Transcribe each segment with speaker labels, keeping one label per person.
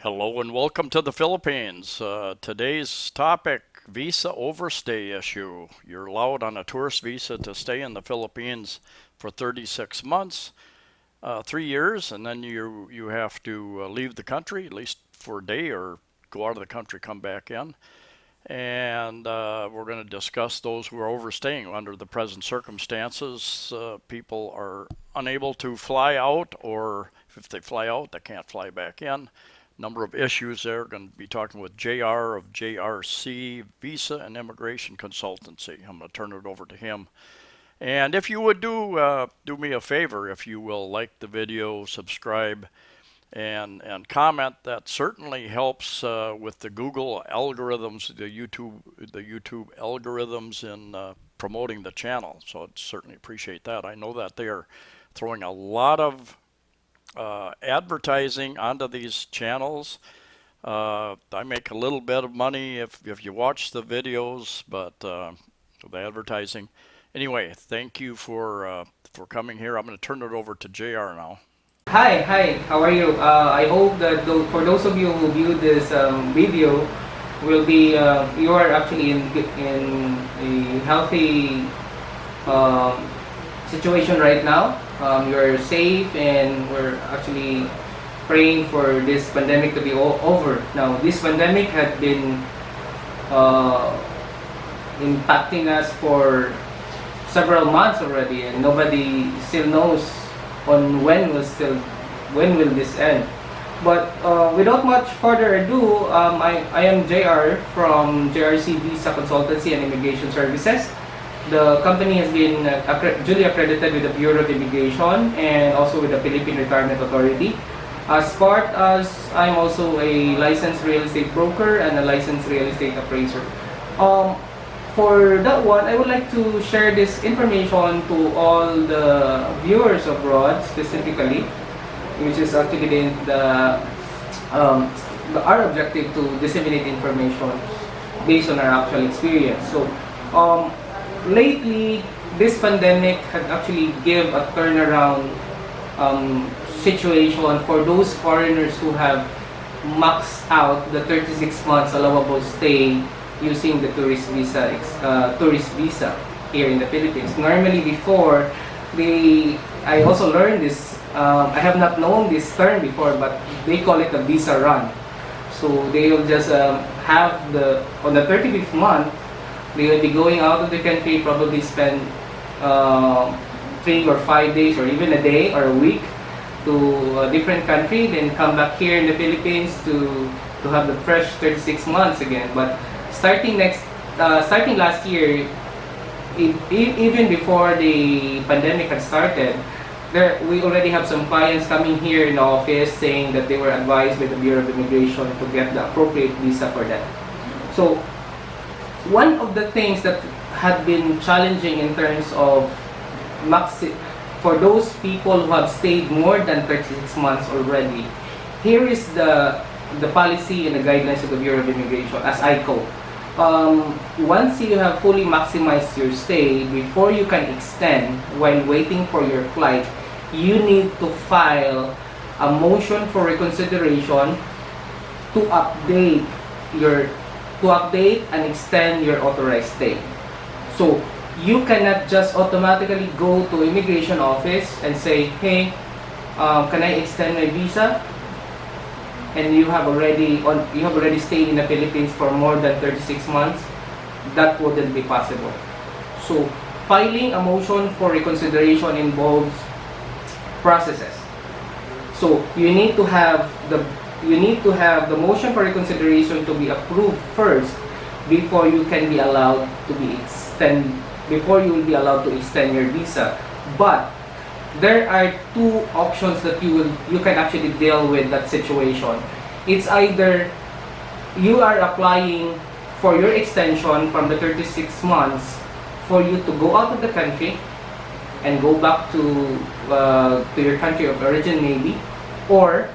Speaker 1: Hello and welcome to the Philippines. Today's topic, visa overstay issue. You're allowed on a tourist visa to stay in the Philippines for 36 months, 3 years, and then you have to leave the country, at least for a day, or go out of the country, come back in. And we're going to discuss those who are overstaying under the present circumstances. People are unable to fly out, or if they fly out, they can't fly back in. Number of issues there. Going to be talking with JR of JRC Visa and Immigration Consultancy. I'm going to turn it over to him. And if you would do me a favor, if you will like the video, subscribe, and comment, that certainly helps with the Google algorithms, the YouTube algorithms in promoting the channel. So I'd certainly appreciate that. I know that they are throwing a lot of advertising onto these channels. I make a little bit of money if you watch the videos, but the advertising. Anyway, thank you for coming here. I'm going to turn it over to JR now.
Speaker 2: Hi, how are you? I hope that for those of you who view this video, will be you are actually in a healthy situation right now. You're safe, and we're actually praying for this pandemic to be over. Now, this pandemic had been impacting us for several months already, and nobody still knows on when will this end. But without much further ado, I am JR from JRC Visa Consultancy and Immigration Services. The company has been duly accredited with the Bureau of Immigration and also with the Philippine Retirement Authority. As I'm also a licensed real estate broker and a licensed real estate appraiser. For that one, I would like to share this information to all the viewers abroad specifically, which is actually our objective to disseminate information based on our actual experience. So, lately, this pandemic had actually give a turnaround situation for those foreigners who have maxed out the 36 months allowable stay using the tourist visa here in the Philippines. Normally before, I also learned this, I have not known this term before, but they call it a visa run. So they will just have on the 35th month, they will be going out of the country, probably spend 3 or 5 days or even a day or a week to a different country, then come back here in the Philippines to have the fresh 36 months again. But starting last year, even before the pandemic had started, we already have some clients coming here in the office saying that they were advised by the Bureau of Immigration to get the appropriate visa for them. So one of the things that had been challenging in terms of for those people who have stayed more than 36 months already, here is the policy and the guidelines of the Bureau of Immigration as I code. Once you have fully maximized your stay, before you can extend while waiting for your flight, you need to file a motion for reconsideration to update and extend your authorized stay. So you cannot just automatically go to immigration office and say, hey, can I extend my visa? And you have already stayed in the Philippines for more than 36 months. That wouldn't be possible. So filing a motion for reconsideration involves processes. So you need to have the motion for reconsideration to be approved first before you will be allowed to extend your visa. But there are two options that you can actually deal with that situation. It's either you are applying for your extension from the 36 months for you to go out of the country and go back to your country of origin maybe, or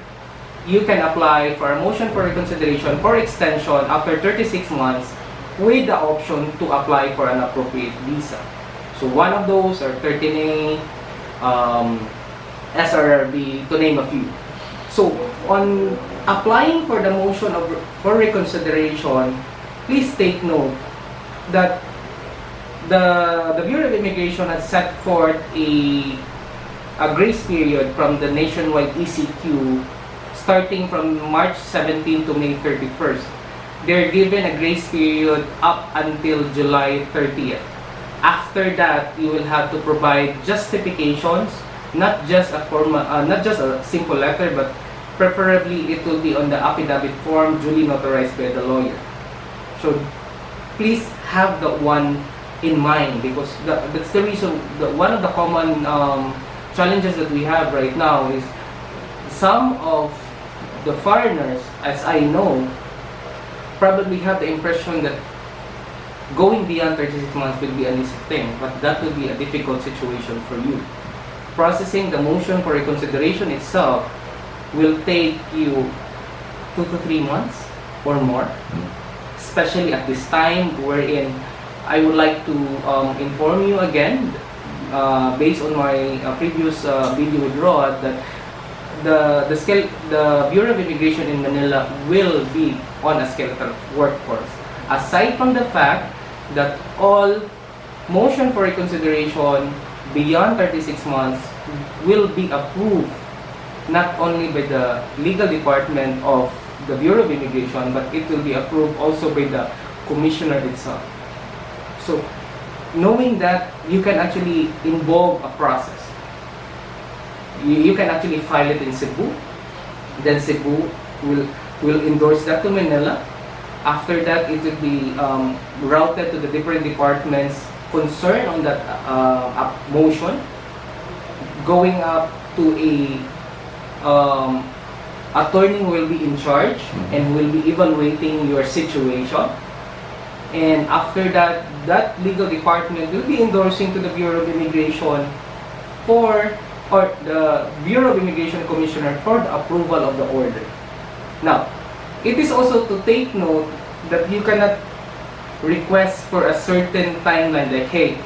Speaker 2: you can apply for a motion for reconsideration for extension after 36 months with the option to apply for an appropriate visa. So one of those are 13A, SRRB, to name a few. So On applying for the motion for reconsideration, please take note that the Bureau of Immigration has set forth a grace period from the nationwide ECQ starting from March 17 to May 31st. They're given a grace period up until July 30th. After that, you will have to provide justifications, not just a simple letter, but preferably it will be on the affidavit form duly notarized by the lawyer. So please have that one in mind, because that's the reason. One of the common challenges that we have right now is some of the foreigners, as I know, probably have the impression that going beyond 36 months will be an easy thing, but that will be a difficult situation for you. Processing the motion for reconsideration itself will take you 2 to 3 months or more, especially at this time wherein I would like to inform you again, based on my previous video with Rod, that the Bureau of Immigration in Manila will be on a skeletal workforce. Aside from the fact that all motion for reconsideration beyond 36 months will be approved not only by the legal department of the Bureau of Immigration, but it will be approved also by the commissioner itself. So, knowing that, you can actually involve a process. You can actually file it in Cebu, then Cebu will endorse that to Manila. After that, it will be routed to the different departments concerned on that motion, going up to a attorney who will be in charge and will be evaluating your situation. And after that, that legal department will be endorsing to the Bureau of Immigration or the Bureau of Immigration Commissioner for the approval of the order. Now, it is also to take note that you cannot request for a certain timeline, like, hey,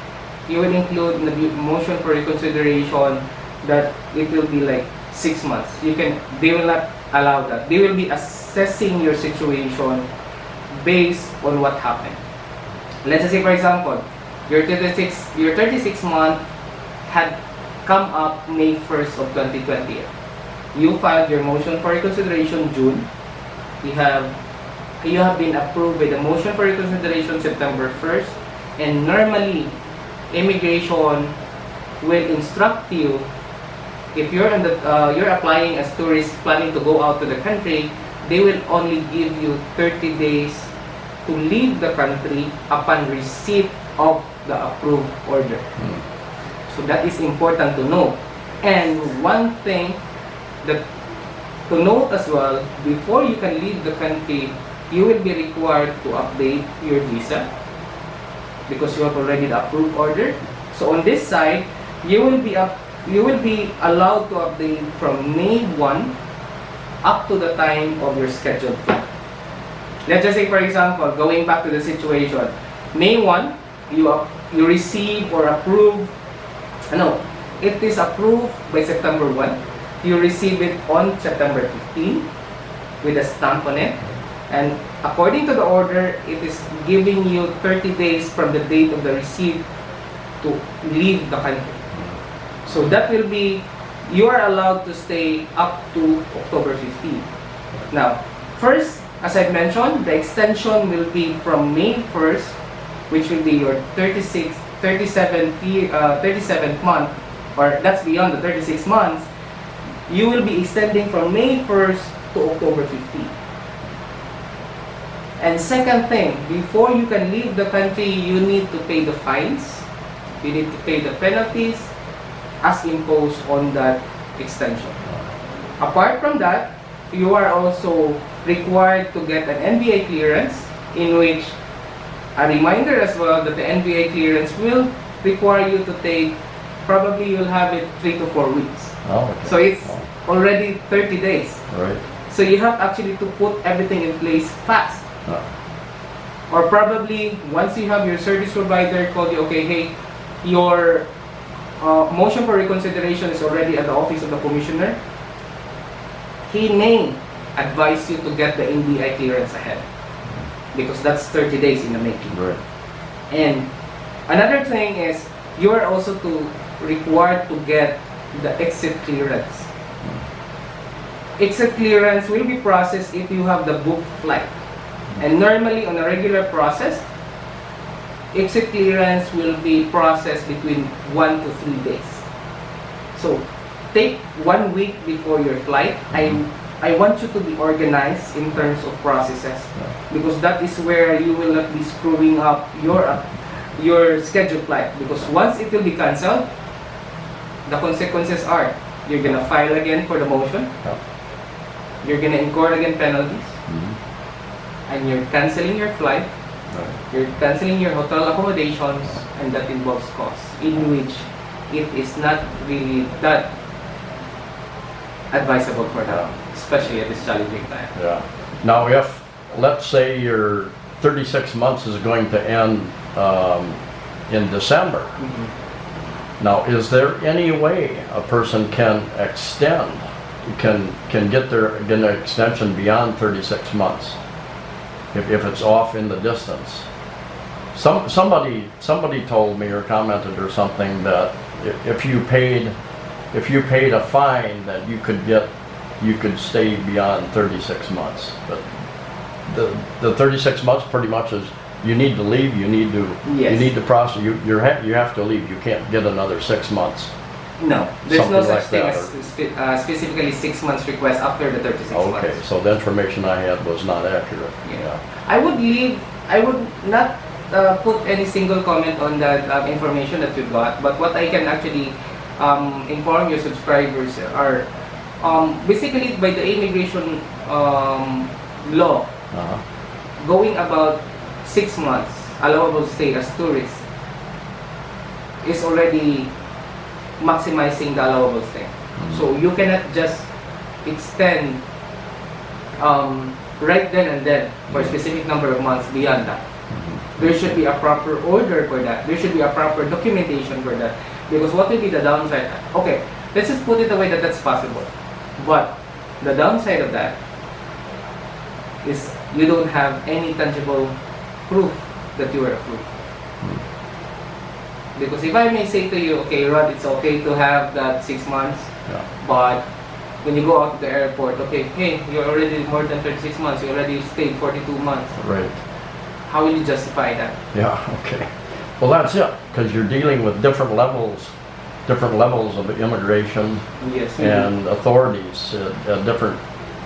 Speaker 2: you will include in the motion for reconsideration that it will be like 6 months. They will not allow that. They will be assessing your situation based on what happened. Let's say, for example, your 36 month had come up May 1st of 2020. You filed your motion for reconsideration June. You have been approved by the motion for reconsideration September 1st, and normally immigration will instruct you, if you're you're applying as tourist planning to go out to the country, they will only give you 30 days to leave the country upon receipt of the approved order. So that is important to know. And one thing that to note as well, before you can leave the country, you will be required to update your visa because you have already the approved order. So on this side, you will be allowed to update from May 1 up to the time of your scheduled flight. Let's just say, for example, going back to the situation, May 1, you receive or approve. No, it is approved by September 1. You receive it on September 15 with a stamp on it. And according to the order, it is giving you 30 days from the date of the receipt to leave the country. So that will be, you are allowed to stay up to October 15. Now, first, as I mentioned, the extension will be from May 1st, which will be your 37th month, or that's beyond the 36 months. You will be extending from May 1st to October 15. And second thing, before you can leave the country, you need to pay the fines. You need to pay the penalties as imposed on that extension. Apart from that, you are also required to get an NBI clearance, in which a reminder as well that the NBI clearance will require you to take, probably you'll have it 3 to 4 weeks.
Speaker 3: Oh, okay.
Speaker 2: So it's already 30 days.
Speaker 3: Right.
Speaker 2: So you have actually to put everything in place fast. Or probably once you have your service provider called you, okay, hey, your motion for reconsideration is already at the office of the commissioner. he may advise you to get the NBI clearance ahead, because that's 30 days in the making.
Speaker 1: Right.
Speaker 2: And another thing is, you are also required to get the exit clearance. Exit clearance will be processed if you have the booked flight. And normally on a regular process, exit clearance will be processed between 1 to 3 days. So take 1 week before your flight. I want you to be organized in terms of processes, because that is where you will not be screwing up your scheduled flight. Because once it will be cancelled, the consequences are you're gonna file again for the motion, you're gonna incur again penalties, and you're canceling your flight, you're canceling your hotel accommodations, and that involves costs, in which it is not really that advisable for them, especially at this challenging time.
Speaker 1: Yeah. Now, if, let's say your 36 months is going to end in December, now, is there any way a person can extend, can get an extension beyond 36 months if it's off in the distance? Somebody told me or commented or something that if you paid a fine, that you could stay beyond 36 months. But the 36 months pretty much is, you need to leave, you need to process, you have to leave. You can't get another 6 months.
Speaker 2: No, there's no
Speaker 1: Something
Speaker 2: such
Speaker 1: like
Speaker 2: thing
Speaker 1: that,
Speaker 2: as specifically 6 months request after the 36 months.
Speaker 1: Okay, so the information I had was not accurate.
Speaker 2: Yeah. I would not put any single comment on that information that you got, but what I can actually inform your subscribers are basically by the immigration law, going about 6 months allowable stay as tourists is already maximizing the allowable stay. So you cannot just extend right then and then for a specific number of months beyond that. There should be a proper order for that. There should be a proper documentation for that. Because what will be the downside? Okay, let's just put it the way that that's possible. But the downside of that is you don't have any tangible proof that you were approved. Because if I may say to you, okay, Rod, it's okay to have that 6 months, but when you go out to the airport, okay, hey, you're already more than 36 months, you already stayed 42 months.
Speaker 1: Right.
Speaker 2: How will you justify that?
Speaker 1: Yeah, okay. Well, that's it, because you're dealing with different levels of immigration and authorities at different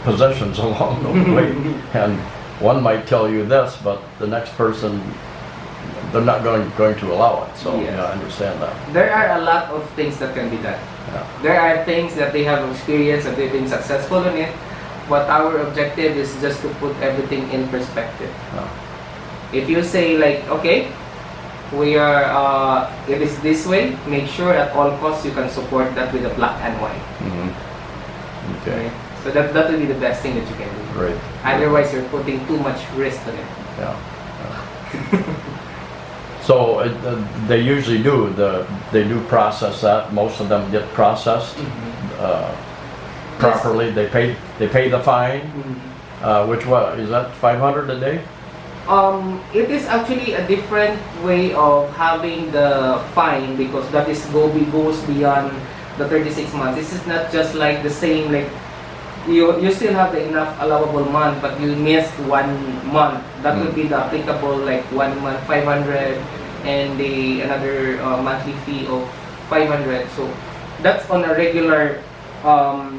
Speaker 1: positions along the way. And one might tell you this, but the next person, they're not going to allow it. So yeah, I understand that.
Speaker 2: There are a lot of things that can be done. Yeah. There are things that they have experienced and they've been successful in it, but our objective is just to put everything in perspective. Yeah. If you say like, okay, we are, it is this way, make sure at all costs you can support that with a black and white. Okay. So that will be the best thing that you can do.
Speaker 1: Right.
Speaker 2: Otherwise, you're putting too much risk on it.
Speaker 1: Yeah. So they usually do they do process that. Most of them get processed properly. They pay the fine. Which what is that? 500 a day?
Speaker 2: It is actually a different way of having the fine, because that is goes beyond the 36 months. This is not just like the same, like you still have the enough allowable month, but you missed 1 month. That would be the applicable, like 1 month 500 and another monthly fee of 500. So that's on a regular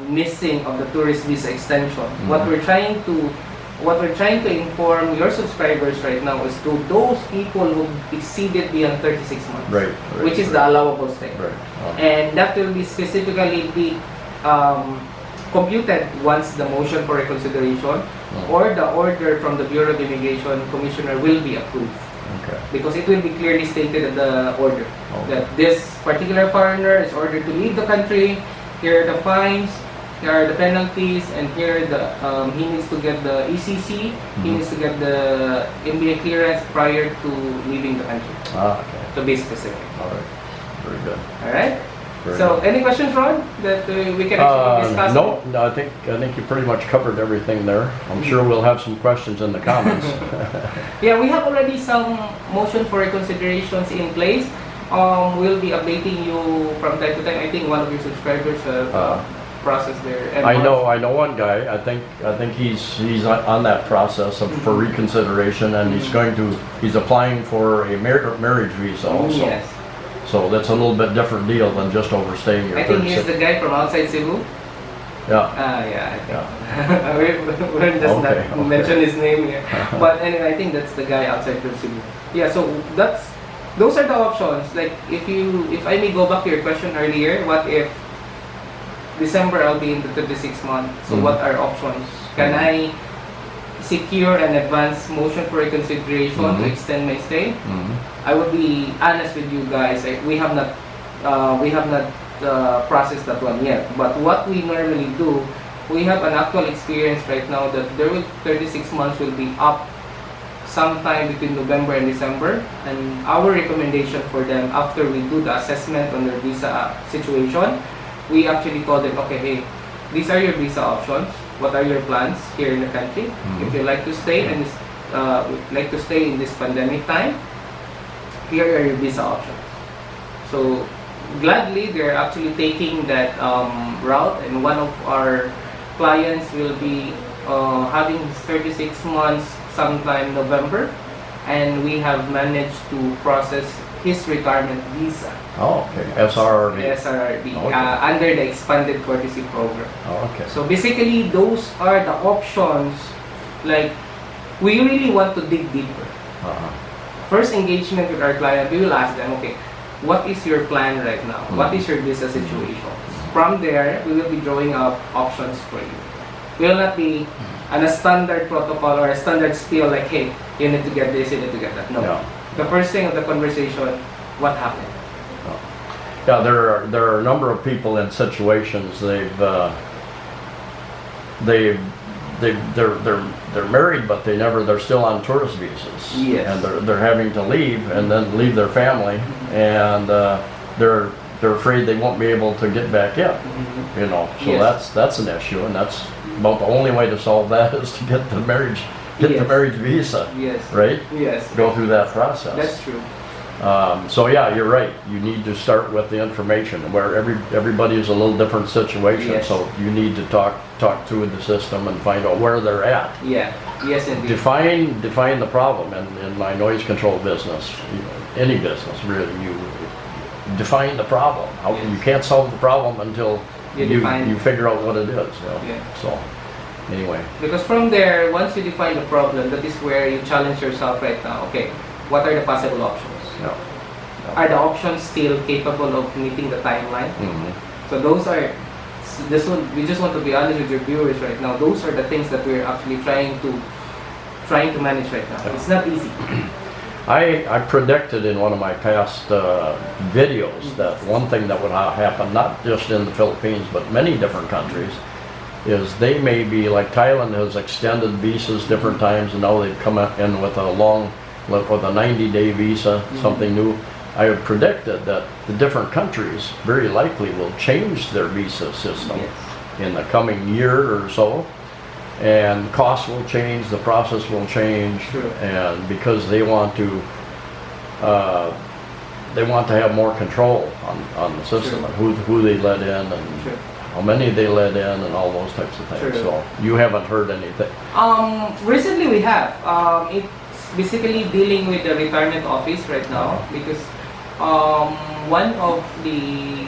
Speaker 2: missing of the tourist visa extension. What we're trying to inform your subscribers right now is to those people who exceeded beyond 36 months, which is the allowable stay. And that will be specifically be computed once the motion for reconsideration or the order from the Bureau of Immigration Commissioner will be approved. Because it will be clearly stated in the order that this particular foreigner is ordered to leave the country, here are the fines, here are the penalties, and here he needs to get the ECC, he needs to get the MBA clearance prior to leaving the country. To be specific.
Speaker 1: All right. Very good.
Speaker 2: All right.
Speaker 1: Very
Speaker 2: So,
Speaker 1: good.
Speaker 2: any questions, Ron, that we can actually discuss?
Speaker 1: No, I think you pretty much covered everything there. I'm sure we'll have some questions in the comments.
Speaker 2: Yeah, we have already some motion for reconsiderations in place. We'll be updating you from time to time. I think one of your subscribers process there. And
Speaker 1: I know one guy. I think he's on that process for reconsideration, and he's applying for a marriage visa also.
Speaker 2: Yes.
Speaker 1: So that's a little bit different deal than just overstaying your
Speaker 2: I think
Speaker 1: 36.
Speaker 2: he's the guy from outside Cebu.
Speaker 1: Yeah.
Speaker 2: Yeah.
Speaker 1: Yeah.
Speaker 2: We're just
Speaker 1: Okay.
Speaker 2: not mention his name here. But anyway, I think that's the guy outside from Cebu. Yeah. So those are the options. Like if I may go back to your question earlier, what if December I'll be in the 36 month? So what are options? Can I secure an advance motion for reconsideration to extend my stay? I would be honest with you guys. We have not processed that one yet. But what we normally do, we have an actual experience right now that 36 months will be up sometime between November and December. And our recommendation for them after we do the assessment on their visa situation, we actually call them, okay, hey, these are your visa options. What are your plans here in the country? If you like to stay and in this pandemic time, here are your visa options. So gladly, they're actually taking that route, and one of our clients will be having his 36 months sometime November, and we have managed to process his retirement visa.
Speaker 1: Oh, okay. SRRB.
Speaker 2: SRRB,
Speaker 1: Okay.
Speaker 2: under the expanded courtesy program.
Speaker 1: Oh, okay.
Speaker 2: So basically, those are the options. Like, we really want to dig deeper. First engagement with our client, we will ask them, okay, what is your plan right now? What is your visa situation? From there, we will be drawing up options for you. We will not be on a standard protocol or a standard spiel like, hey, you need to get this, you need to get that. No.
Speaker 1: Yeah.
Speaker 2: The first thing of the conversation, what happened?
Speaker 1: Yeah, there are a number of people in situations they're married, but they're still on tourist visas.
Speaker 2: Yes.
Speaker 1: And they're having to leave and then leave their family, and they're afraid they won't be able to get back in. You know, so
Speaker 2: Yes.
Speaker 1: that's an issue, and that's about the only way to solve that is to get the marriage visa.
Speaker 2: Yes.
Speaker 1: Right?
Speaker 2: Yes.
Speaker 1: Go through that process.
Speaker 2: That's true.
Speaker 1: So yeah, you're right. You need to start with the information where everybody is a little different situation.
Speaker 2: Yes.
Speaker 1: So you need to talk through the system and find out where they're at.
Speaker 2: Yeah. Yes, indeed.
Speaker 1: Define the problem. And in my noise control business, any business really, you define the problem.
Speaker 2: Yes.
Speaker 1: You can't solve the problem until
Speaker 2: define
Speaker 1: you figure out what it is.
Speaker 2: Yeah.
Speaker 1: So anyway.
Speaker 2: Because from there, once you define the problem, that is where you challenge yourself right now. Okay, what are the possible options?
Speaker 1: Yeah.
Speaker 2: Are the options still capable of meeting the timeline? So those are, we just want to be honest with your viewers right now. Those are the things that we're actually trying to manage right now.
Speaker 1: Yeah.
Speaker 2: It's not easy.
Speaker 1: I predicted in one of my past videos that one thing that would happen, not just in the Philippines, but many different countries, is they may be, like Thailand has extended visas different times, and now they've come in with a 90-day visa, something new. I have predicted that the different countries very likely will change their visa system in the coming year or so, and costs will change, the process will change.
Speaker 2: True.
Speaker 1: And because they want to have more control on the system.
Speaker 2: True.
Speaker 1: and who they let in, and
Speaker 2: True.
Speaker 1: how many they let in, and all those types of things.
Speaker 2: True.
Speaker 1: So you haven't heard anything.
Speaker 2: Recently we have. It's basically dealing with the retirement office right now, because one of the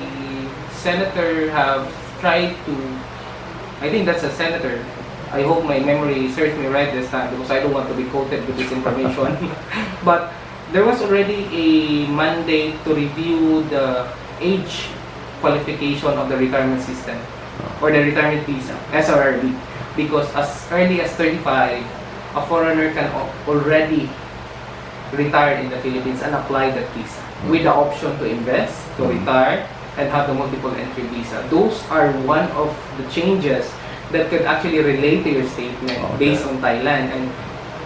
Speaker 2: senator have tried to, I think that's a senator, I hope my memory serves me right this time, because I don't want to be quoted with this information. But there was already a mandate to review the age qualification of the retirement system, or the retirement visa, SRRB, because as early as 35, a foreigner can already retire in the Philippines and apply that visa with the option to invest, to retire, and have the multiple entry visa. Those are one of the changes that could actually relate to your statement based on Thailand. And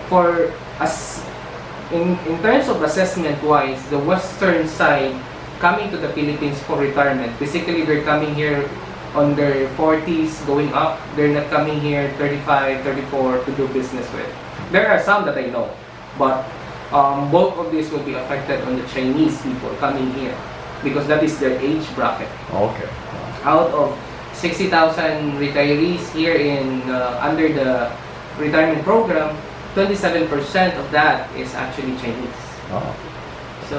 Speaker 2: for us, in terms of assessment wise, the western side coming to the Philippines for retirement. Basically, they're coming here on their 40s going up. They're not coming here 35, 34 to do business with. There are some that I know, but bulk of this will be affected on the Chinese people coming here because that is their age bracket.
Speaker 3: Okay.
Speaker 2: Out of 60,000 retirees here in under the retirement program, 27% of that is actually Chinese.
Speaker 3: Oh.
Speaker 2: So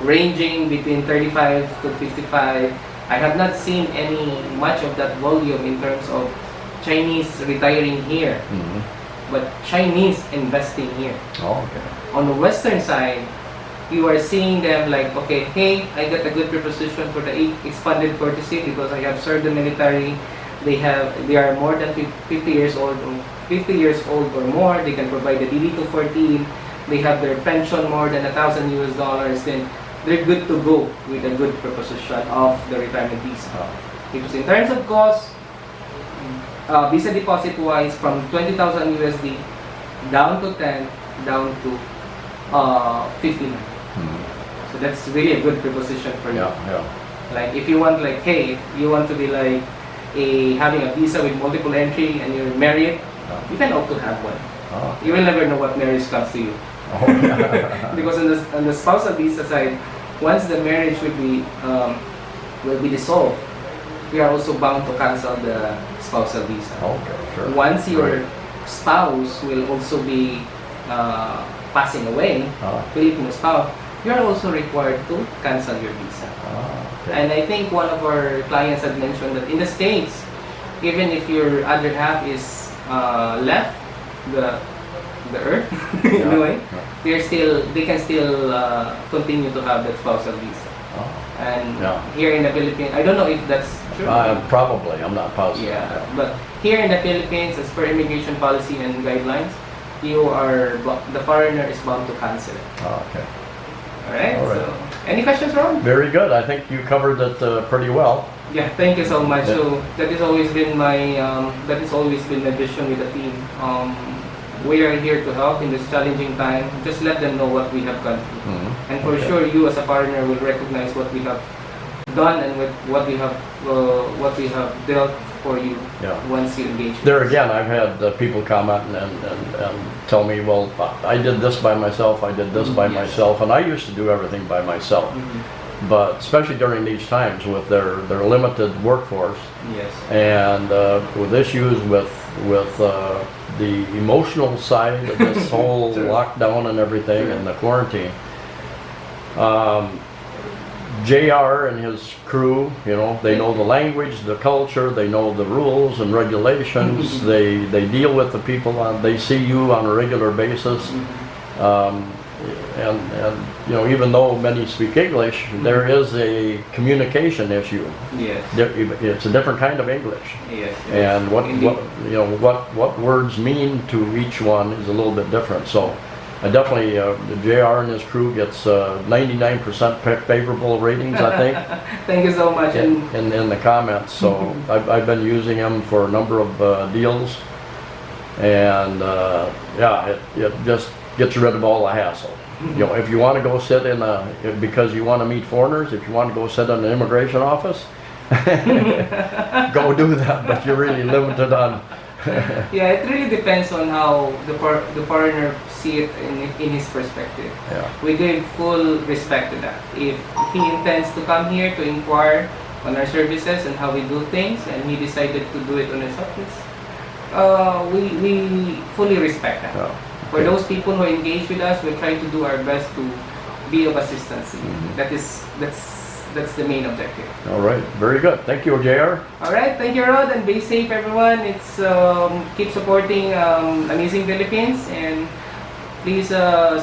Speaker 2: ranging between 35 to 55, I have not seen any much of that volume in terms of Chinese retiring here,
Speaker 3: Mhm.
Speaker 2: but Chinese investing here.
Speaker 3: Oh, okay.
Speaker 2: On the western side, you are seeing them like, okay, hey, I got a good preposition for the expanded courtesy because I have served the military. They are more than 50 years old, 50 years old or more. They can provide the DD-214. They have their pension more than $1,000. Then they're good to go with a good preposition of the retirement visa. Because in terms of cost, visa deposit wise, from 20,000 USD down to 10, down to 59.
Speaker 3: Mhm.
Speaker 2: So that's really a good preposition for you.
Speaker 3: Yeah, yeah.
Speaker 2: Like if you want, like, hey, if you want to be like having a visa with multiple entry and you're married, you can opt to have one.
Speaker 3: Oh.
Speaker 2: You will never know what marriage comes to you.
Speaker 3: Oh, yeah.
Speaker 2: Because on the spousal visa side, once the marriage will be dissolved, we are also bound to cancel the spousal visa.
Speaker 3: Okay, sure.
Speaker 2: Once your
Speaker 3: Right.
Speaker 2: spouse will also be passing away, Filipino spouse, you are also required to cancel your visa.
Speaker 3: Okay.
Speaker 2: And I think one of our clients had mentioned that in the States, even if your other half is left the earth in a way, they can still continue to have that spousal visa.
Speaker 3: Oh.
Speaker 2: And
Speaker 3: Yeah.
Speaker 2: here in the Philippines, I don't know if that's true.
Speaker 3: Probably, I'm not positive.
Speaker 2: Yeah, but here in the Philippines, as per immigration policy and guidelines, the foreigner is bound to cancel it.
Speaker 3: Okay.
Speaker 2: All right.
Speaker 3: All right.
Speaker 2: So, any questions, Ron?
Speaker 3: Very good. I think you covered it pretty well.
Speaker 2: Yeah, thank you so much.
Speaker 3: Yeah.
Speaker 2: So that has always been my vision with the team. We are here to help in this challenging time. Just let them know what we have gone through,
Speaker 3: Mhm.
Speaker 2: and for
Speaker 3: Okay.
Speaker 2: sure, you as a partner will recognize what we have done and what we have built for you
Speaker 3: Yeah.
Speaker 2: once you engage. with
Speaker 3: There
Speaker 2: us.
Speaker 3: again, I've had people comment and tell me, well, I did this by myself, I did this by
Speaker 2: Yes.
Speaker 3: myself, and I used to do everything by myself.
Speaker 2: Mhm.
Speaker 3: But especially during these times with their limited workforce
Speaker 2: Yes.
Speaker 3: and with issues with the emotional side of this whole
Speaker 2: Sure.
Speaker 3: lockdown and everything
Speaker 2: Sure.
Speaker 3: and the quarantine. JR and his crew, they know the language, the culture, they know the rules and regulations. they deal with the people they see you on a regular basis. And even though many speak English, there is a communication issue.
Speaker 2: Yes.
Speaker 3: It's a different kind of English.
Speaker 2: Yes.
Speaker 3: And
Speaker 2: Indeed.
Speaker 3: what words mean to each one is a little bit different. So I definitely, the JR and his crew gets 99% favorable ratings, I think,
Speaker 2: Thank you so much.
Speaker 3: in the comments. So I've been using them for a number of deals, and it just gets rid of all the hassle. If you want to go sit because you want to meet foreigners, if you want to go sit in an immigration office, go do that, but you're really limited on.
Speaker 2: Yeah, it really depends on how the foreigner see it in his perspective.
Speaker 3: Yeah.
Speaker 2: We give full respect to that. If he intends to come here to inquire on our services and how we do things, and he decided to do it on his office, we fully respect that.
Speaker 3: Yeah.
Speaker 2: For those people who engage with us, we'll try to do our best to be of assistance.
Speaker 3: Mhm.
Speaker 2: That's the main objective.
Speaker 3: All right, very good. Thank you, JR.
Speaker 2: All right, thank you, Rod, and be safe, everyone. It's keep supporting Amazing Philippines, and please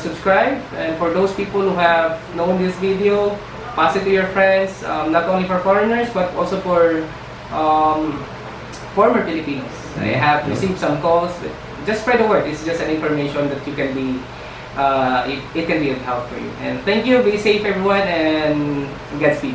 Speaker 2: subscribe. And for those people who have known this video, pass it to your friends. Not only for foreigners, but also for former Filipinos. I have received some calls. But just spread the word. It's just an information that you can be. It can be of help for you. And thank you. Be safe, everyone, and Godspeed.